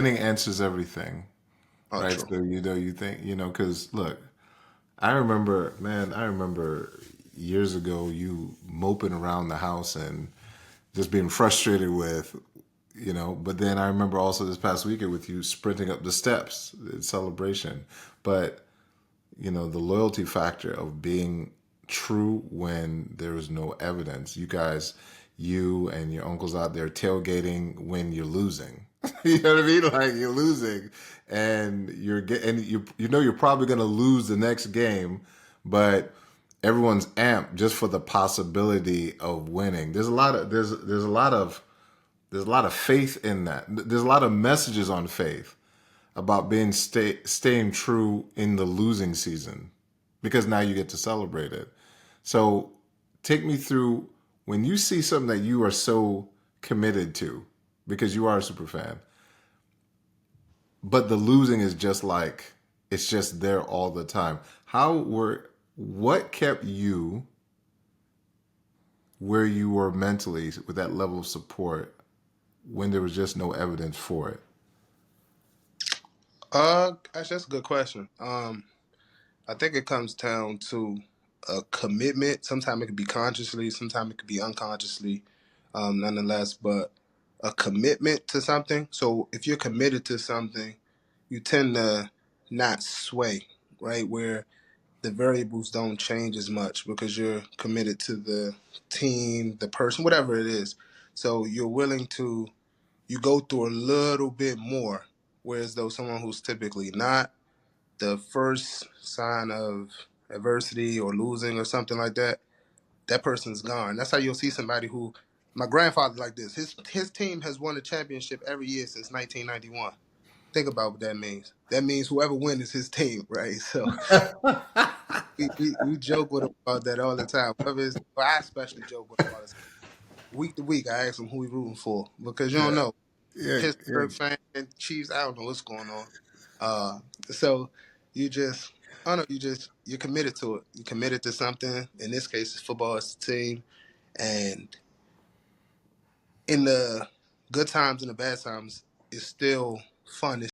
winning answers everything, Oh, right? true. So you think because look, I remember, man, I remember years ago you moping around the house and just being frustrated with, but then I remember also this past weekend with you sprinting up the steps in celebration. But, the loyalty factor of being true when there is no evidence. You and your uncles out there tailgating when you're losing. You know what I mean? Like you're losing, and you're probably gonna lose the next game, but everyone's amped just for the possibility of winning. There's a lot of faith in that. There's a lot of messages on faith about staying true in the losing season because now you get to celebrate it. So take me through when you see something that you are so committed to because you are a super fan, but the losing is just like it's just there all the time. What kept you where you were mentally with that level of support when there was just no evidence for it? That's a good question. I think it comes down to a commitment. Sometimes it could be consciously, sometimes it could be unconsciously, nonetheless, but a commitment to something. So if you're committed to something, you tend to not sway, right? Where the variables don't change as much because you're committed to the team, the person, whatever it is. So you're willing to, you go through a little bit more. Whereas though someone who's typically not, the first sign of adversity or losing or something like that, that person's gone. That's how you'll see somebody who, my grandfather like this. His team has won a championship every year since 1991. Think about what that means. That means whoever wins is his team, right? So we joke with him about that all the time. Well, I especially joke with him all the time. Week to week, I ask him who he rooting for because you don't Yeah, know. yeah, yeah. Pittsburgh fan, Chiefs, I don't know what's going on. Uh, so you just, I don't know, you're committed to it. You're committed to something. In this case, it's football, it's a team. And in the good times and the bad times, it's still fun.